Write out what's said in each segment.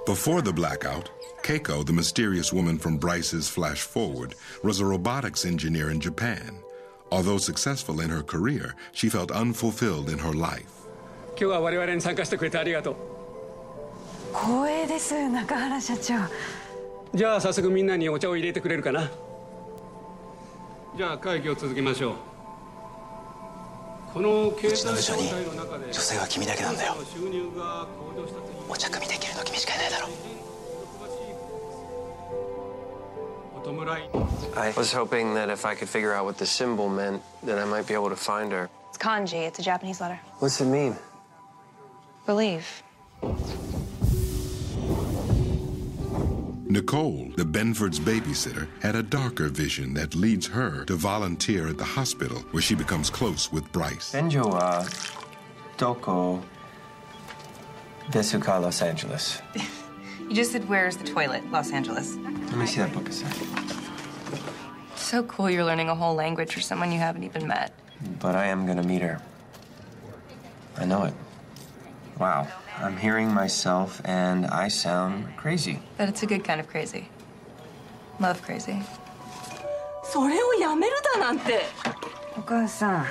Before the blackout, Keiko, the mysterious woman from Bryce's Flashforward, was a robotics engineer in Japan. Although successful in her career, she felt unfulfilled in her life. 今日は我々に参加してくれてありがとう。光栄です、中原社長。じゃあ早速みんなにお茶を入れてくれるかな。じゃあ会議を続けましょう。この経済状態の中で、女性は君だけなんだよ。お茶組できるの君しかいないだろ。I was hoping that if I could figure out what the symbol meant, then I might be able to find her. It's kanji. It's a Japanese letter. What's it mean? Believe. Nicole, the Benford's babysitter, had a darker vision that leads her to volunteer at the hospital where she becomes close with Bryce. Benjo wa doko desu ka Los Angeles? You just said, where's the toilet? Los Angeles. Let me see that book a second. So cool you're learning a whole language for someone you haven't even met. But I am gonna meet her. I know it. Wow. I'm hearing myself, and I sound crazy. But it's a good kind of crazy. Love crazy. それをやめるだなんて。お母さん、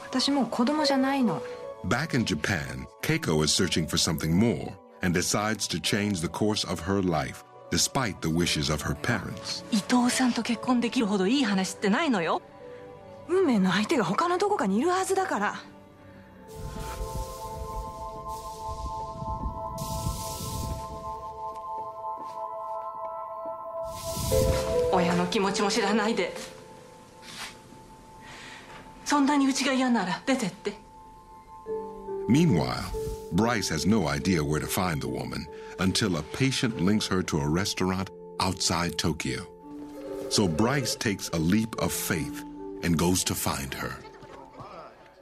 私もう子供じゃないの。Back in Japan, Keiko is searching for something more and decides to change the course of her life, despite the wishes of her parents. 伊藤さんと結婚できるほどいい話ってないのよ。運命の相手が他のどこかにいるはずだから。親の気持ちも知らないで。そんなにうちが嫌なら出てって。Meanwhile, Bryce has no idea where to find the woman until a patient links her to a restaurant outside Tokyo. So Bryce takes a leap of faith and goes to find her.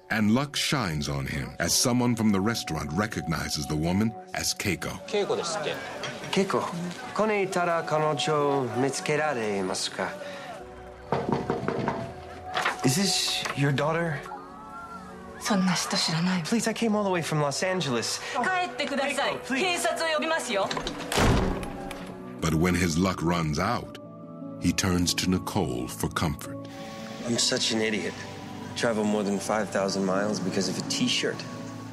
And luck shines on him as someone from the restaurant recognizes the woman as Keiko. Keiko ですって。Keiko、ここにいたら彼女見つけられますか？ Is this your daughter? そんな人知らない。 Please, I came all the way from Los Angeles. 帰ってください。警察を呼びますよ。But when his luck runs out, he turns to Nicole for comfort. I'm such an idiot. Traveled more than 5,000 miles because of a T-shirt.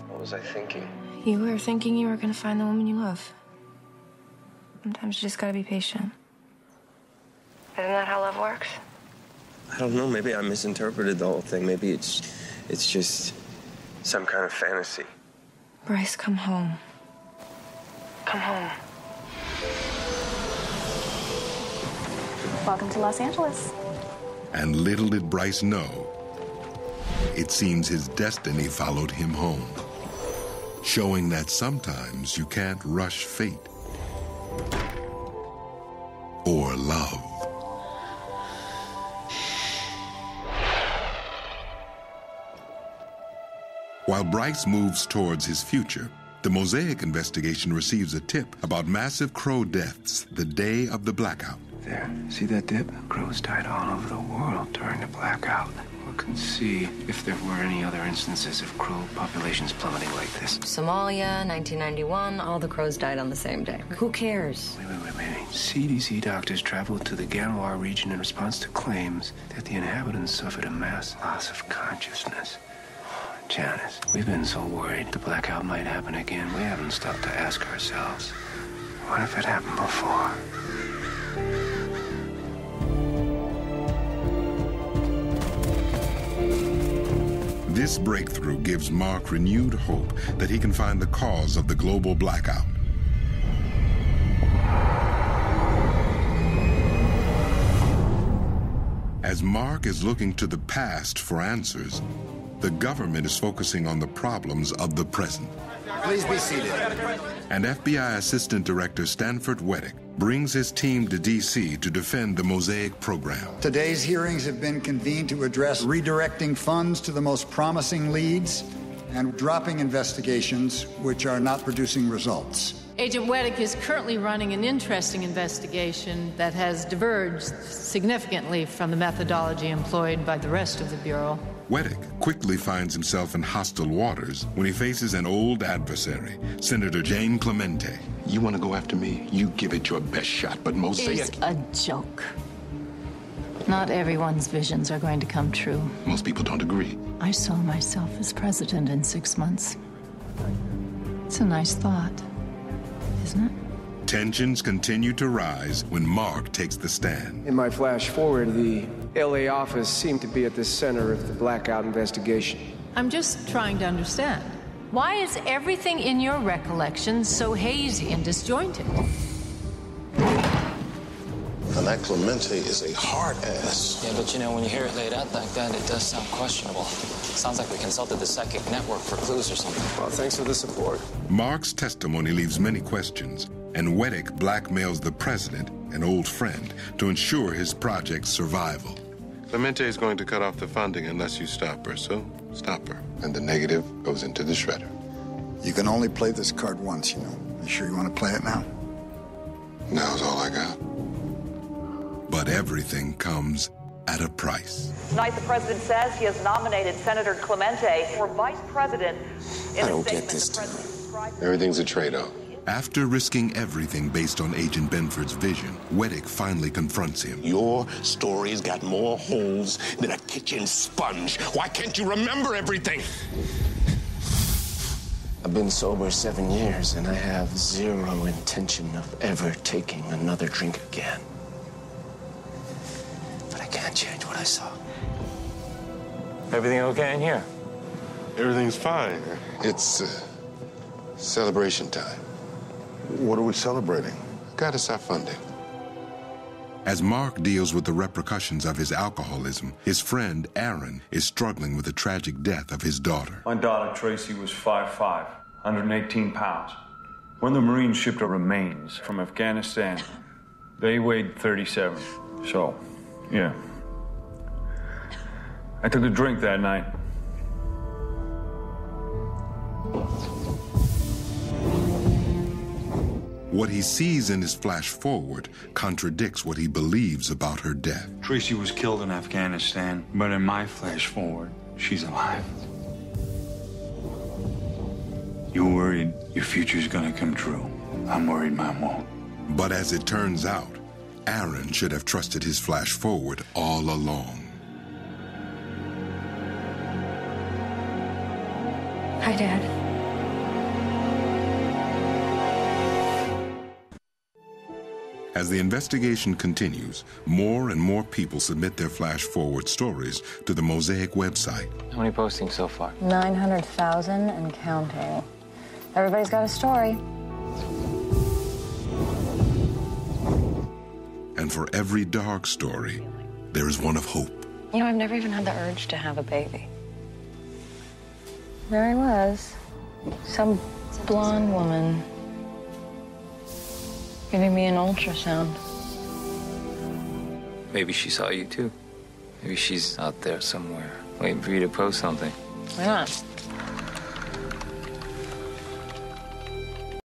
What was I thinking? You were thinking you were going to find the woman you love. Sometimes you just gotta be patient. Isn't that how love works? I don't know. Maybe I misinterpreted the whole thing. Maybe it's just some kind of fantasy. Bryce, come home. Come home. Welcome to Los Angeles. And little did Bryce know, it seems his destiny followed him home, showing that sometimes you can't rush fate or love. While Bryce moves towards his future, the Mosaic investigation receives a tip about massive crow deaths the day of the blackout. There, see that dip? Crows died all over the world during the blackout. Look and see if there were any other instances of crow populations plummeting like this. Somalia, 1991, all the crows died on the same day. Who cares? Wait. CDC doctors traveled to the Ganwar region in response to claims that the inhabitants suffered a mass loss of consciousness. Janice, we've been so worried the blackout might happen again, we haven't stopped to ask ourselves, what if it happened before? This breakthrough gives Mark renewed hope that he can find the cause of the global blackout. As Mark is looking to the past for answers, the government is focusing on the problems of the present. Please be seated. And FBI Assistant Director Stanford Weddick brings his team to D.C. to defend the Mosaic program. Today's hearings have been convened to address redirecting funds to the most promising leads and dropping investigations which are not producing results. Agent Weddick is currently running an interesting investigation that has diverged significantly from the methodology employed by the rest of the Bureau. Weddick quickly finds himself in hostile waters when he faces an old adversary, Senator Jane Clemente. You want to go after me? You give it your best shot, but Mosaic... It's a joke. Not everyone's visions are going to come true. Most people don't agree. I saw myself as president in 6 months. It's a nice thought, isn't it? Tensions continue to rise when Mark takes the stand. In my flash forward, the LA office seemed to be at the center of the blackout investigation. I'm just trying to understand. Why is everything in your recollection so hazy and disjointed? And that Clemente is a hard ass. Yeah, but you know, when you hear it laid out like that, it does sound questionable. Sounds like we consulted the psychic network for clues or something. Well, thanks for the support. Mark's testimony leaves many questions, and Weddick blackmails the president, an old friend, to ensure his project's survival. Clemente is going to cut off the funding unless you stop her, so stop her. And the negative goes into the shredder. You can only play this card once, you know. You sure you want to play it now? Now's all I got. But everything comes at a price. Tonight, the president says he has nominated Senator Clemente for vice president. I don't get this time. Everything's a trade-off. After risking everything based on Agent Benford's vision, Weddick finally confronts him. Your story's got more holes than a kitchen sponge. Why can't you remember everything? I've been sober 7 years, and I have zero intention of ever taking another drink again. But I can't change what I saw. Everything okay in here? Everything's fine. It's celebration time. What are we celebrating? Got us our funding. As Mark deals with the repercussions of his alcoholism, his friend Aaron is struggling with the tragic death of his daughter. My daughter Tracy was 5'5", 118 pounds. When the Marines shipped her remains from Afghanistan, they weighed 37. So, yeah. I took a drink that night. What he sees in his flash forward contradicts what he believes about her death. Tracy was killed in Afghanistan, but in my flash forward, she's alive. You're worried your future's gonna come true. I'm worried mine won't. But as it turns out, Aaron should have trusted his flash forward all along. Hi, Dad. As the investigation continues, more and more people submit their flash forward stories to the Mosaic website. How many postings so far? 900,000 and counting. Everybody's got a story. And for every dark story, there is one of hope. You know, I've never even had the urge to have a baby. There I was, some blonde woman giving me an ultrasound. Maybe she saw you too. Maybe she's out there somewhere, waiting for you to post something. Why not?